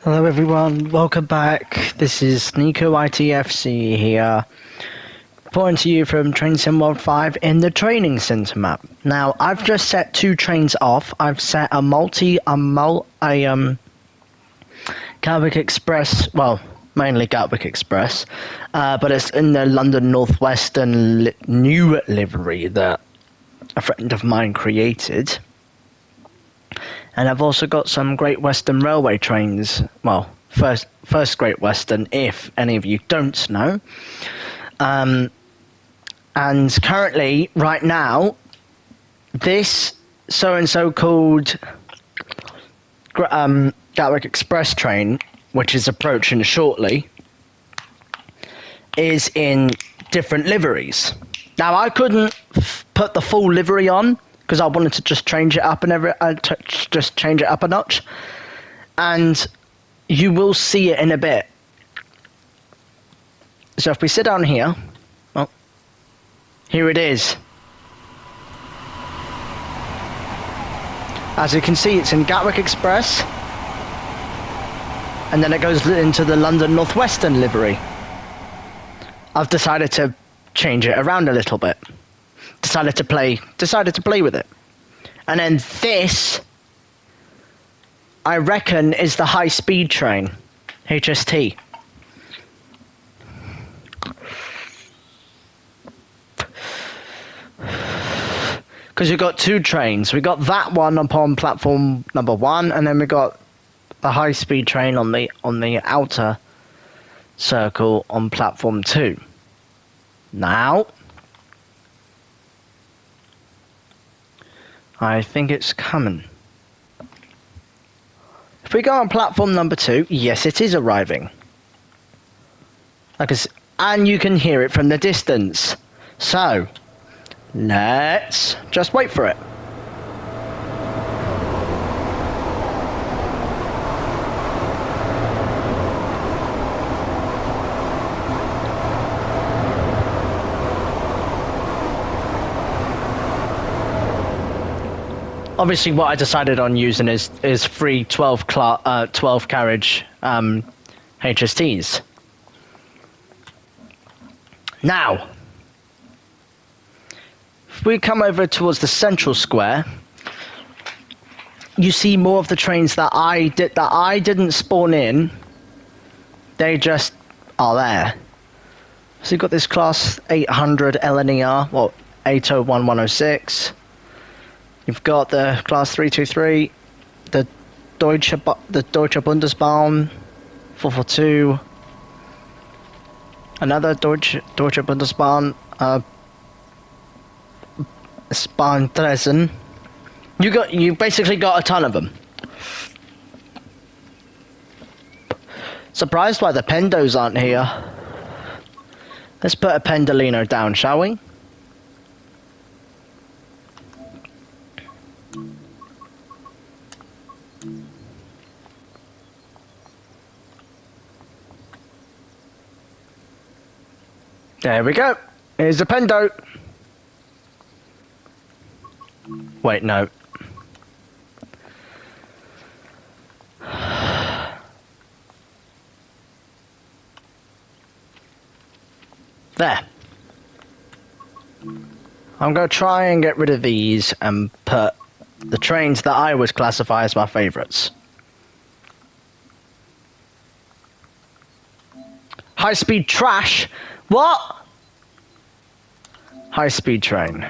Hello everyone, welcome back. This is Nico ITFC here, reporting to you from Train Sim World 5 in the Training Centre map. Now, I've just set two trains off. I've set a Gatwick Express, well, mainly Gatwick Express, but it's in the London North Western new livery that a friend of mine created. And I've also got some Great Western Railway trains, well, first Great Western, if any of you don't know. And currently, right now, this so-and-so called Gatwick Express train, which is approaching shortly, is in different liveries. Now, I couldn't put the full livery on, because I wanted to just change it up just change it up a notch, and you will see it in a bit. So if we sit down here, well, here it is. As you can see, it's in Gatwick Express, and then it goes into the London North Western livery. I've decided to change it around a little bit. Decided to play with it. And then this, I reckon, is the high-speed train, HST. Because we've got two trains. We got that one upon platform number 1, and then we got the high-speed train on the outer circle on platform 2. Now, I think it's coming. If we go on platform number 2, yes, it is arriving. And you can hear it from the distance. So, let's just wait for it. Obviously, what I decided on using is free 12 carriage HSTs. Now, if we come over towards the central square, you see more of the trains that I didn't spawn in. They just are there. So you've got this class 800 LNER, well, 801106. You've got the class 323, the Deutsche Bundesbahn 442, another Deutsche Bundesbahn, Bahn Dresden. You basically got a ton of them. Surprised why the Pendos aren't here. Let's put a Pendolino down, shall we? There we go. Here's the Pendo. Wait, no. There. I'm going to try and get rid of these and put the trains that I would classify as my favourites. High-speed trash? What? High-speed train.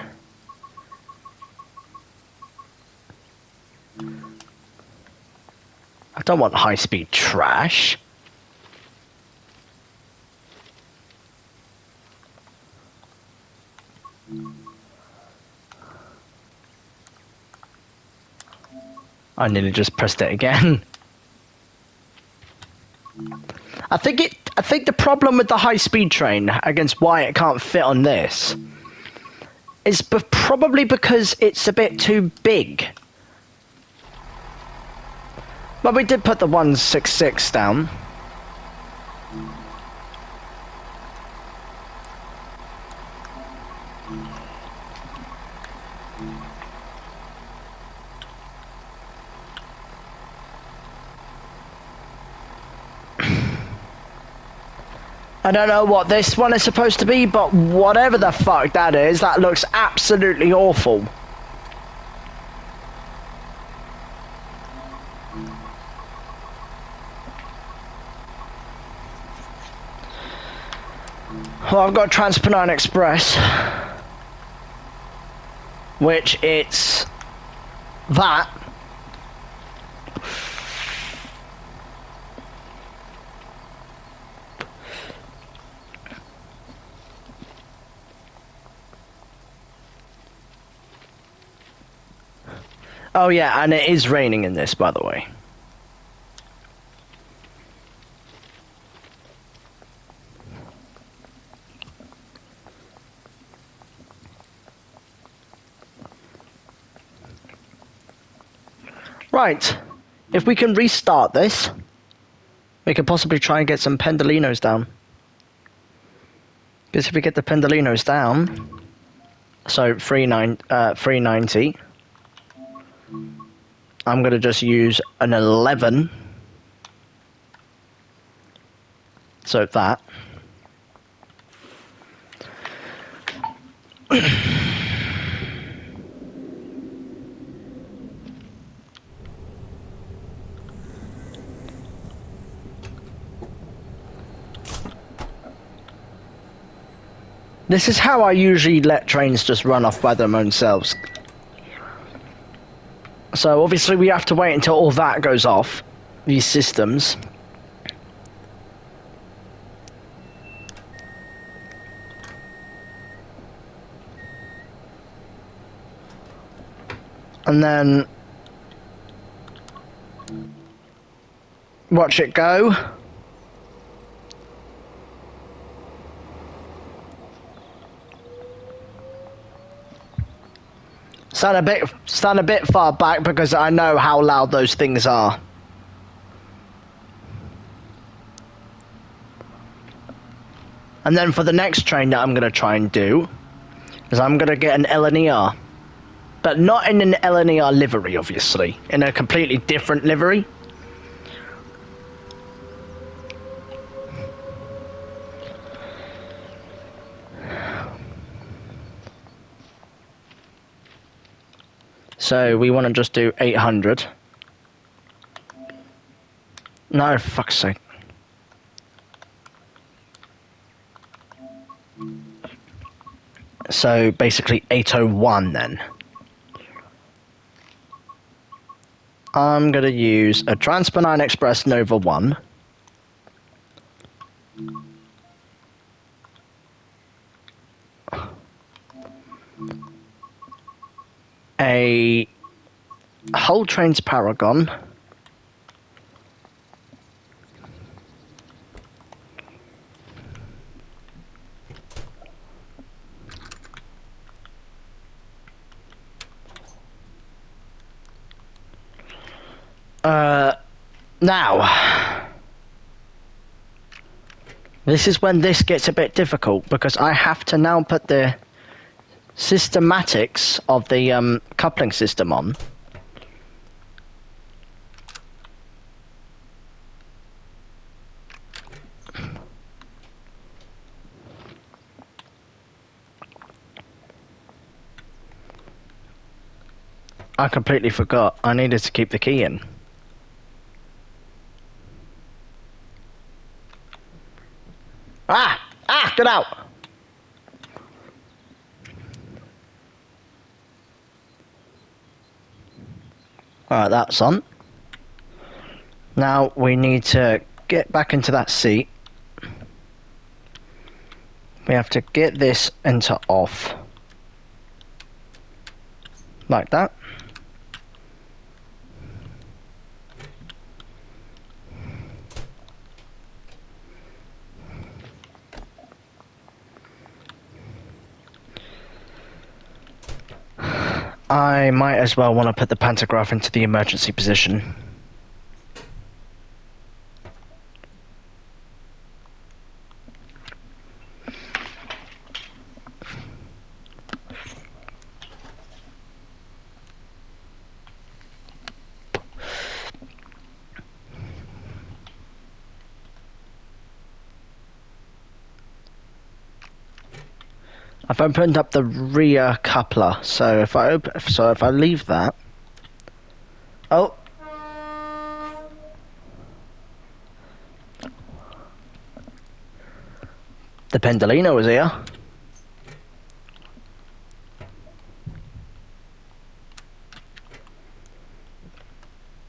I don't want high-speed trash. I nearly just pressed it again. I think the problem with the high-speed train against why it can't fit on this is probably because it's a bit too big. But we did put the 166 down. I don't know what this one is supposed to be, but whatever the fuck that is, that looks absolutely awful. Well, I've got Transpennine Express, which it's that. Oh yeah, and it is raining in this, by the way. Right, if we can restart this, we could possibly try and get some Pendolinos down. Because if we get the Pendolinos down, so 390, I'm going to just use an 11, so that. This is how I usually let trains just run off by their own selves. So obviously we have to wait until all that goes off, these systems. And then watch it go. Stand a bit far back because I know how loud those things are. And then for the next train that I'm going to try and do is I'm going to get an LNER. But not in an LNER livery, obviously. In a completely different livery. So we want to just do 800. No, fuck's sake. So basically 801 then. I'm going to use a Transpennine Express Nova 1. A Hull Trains Paragon. Now, this is when this gets a bit difficult because I have to now put the systematics of the coupling system on. I completely forgot. I needed to keep the key in. Get out! Alright, that's on. Now we need to get back into that seat. We have to get this into off. Like that. I might as well want to put the pantograph into the emergency position. I've opened up the rear coupler, so if I leave that. Oh. The Pendolino is here.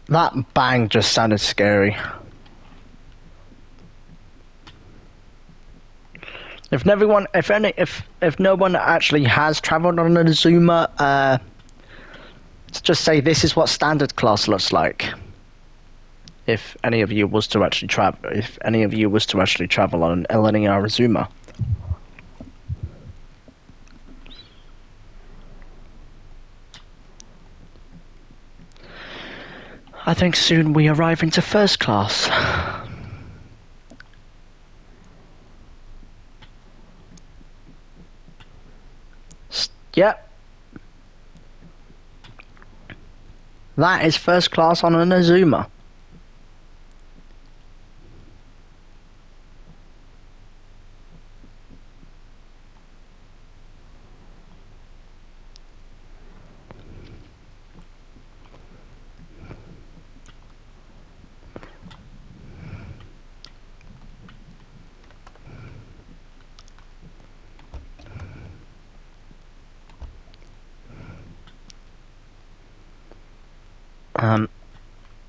That bang just sounded scary. If no one actually has travelled on an Azuma, let's just say this is what standard class looks like. If any of you was to actually travel on an LNER Azuma. I think soon we arrive into first class. Yep. That is first class on an Azuma.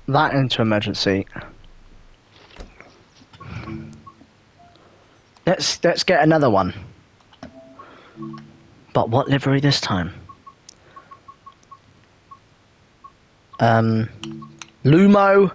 That into emergency. Let's get another one. But what livery this time? Lumo.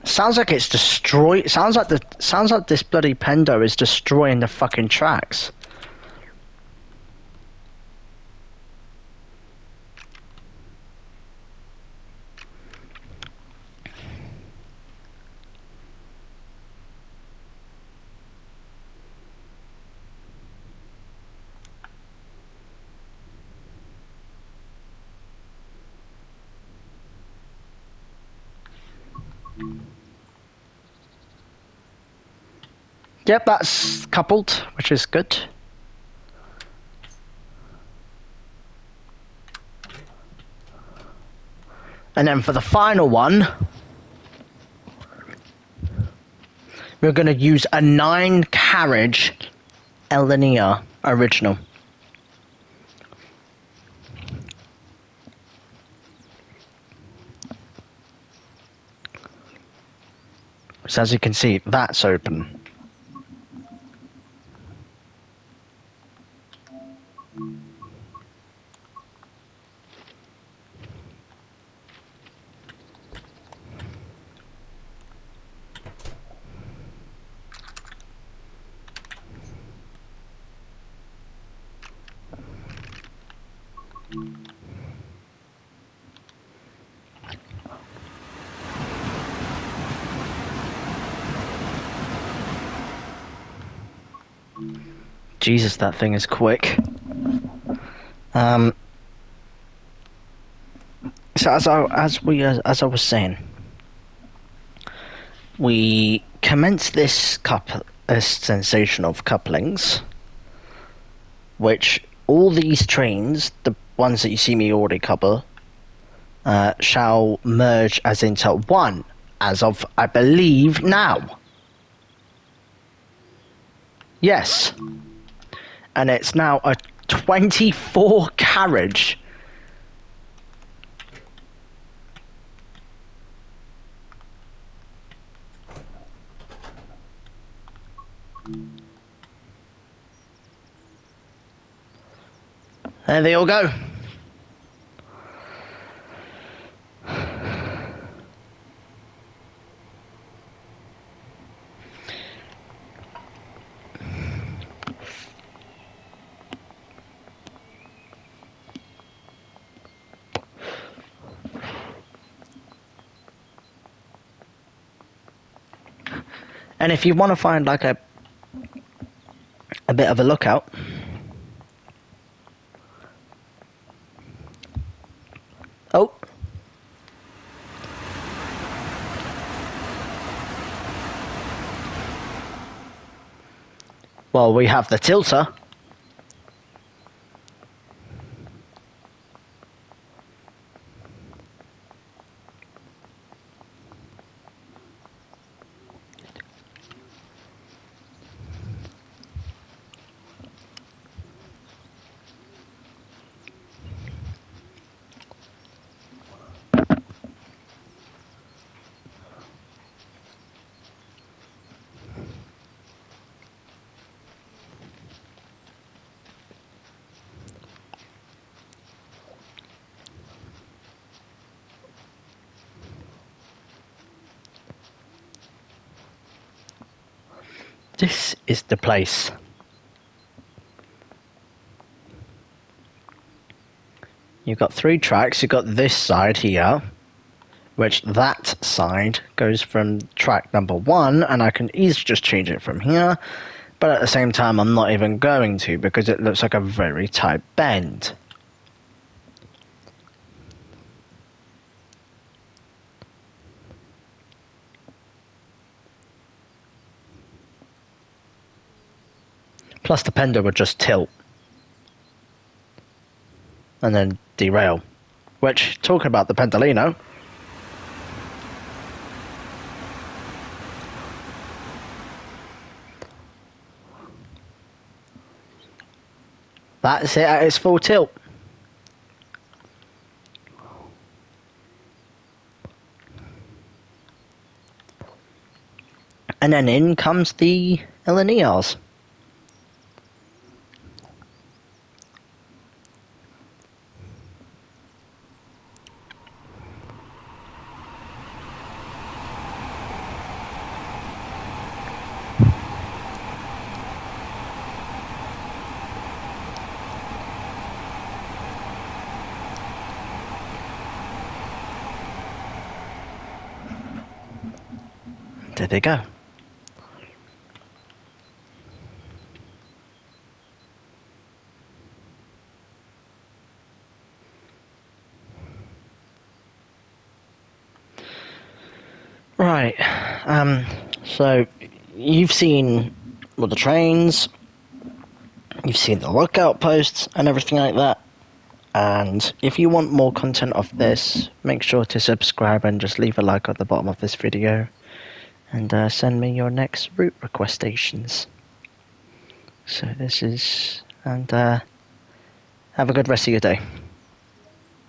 Sounds like it's destroyed. Sounds like this bloody Pendo is destroying the fucking tracks. Yep, that's coupled, which is good. And then for the final one, we're going to use a 9-carriage LNER original. So as you can see, that's open. Jesus, that thing is quick. So as I was saying, we commence this sensation of couplings, which all these trains, the ones that you see me already cover, shall merge as into one, as of, I believe, now. Yes. And it's now a 24 carriage. There they all go. And if you want to find like a bit of a lookout, oh, Well, we have the tilter. This is the place. You've got 3 tracks. You've got this side here, which that side goes from track number 1, and I can easily just change it from here. But at the same time, I'm not even going to, because it looks like a very tight bend. Plus the Pender would just tilt and then derail. Which, talking about the Pendolino, that's it at its full tilt. And then in comes the LNERs. There they go. Right, so you've seen all the trains, you've seen the lookout posts and everything like that. And if you want more content of this, make sure to subscribe and just leave a like at the bottom of this video. And send me your next route requestations. So this is, and have a good rest of your day.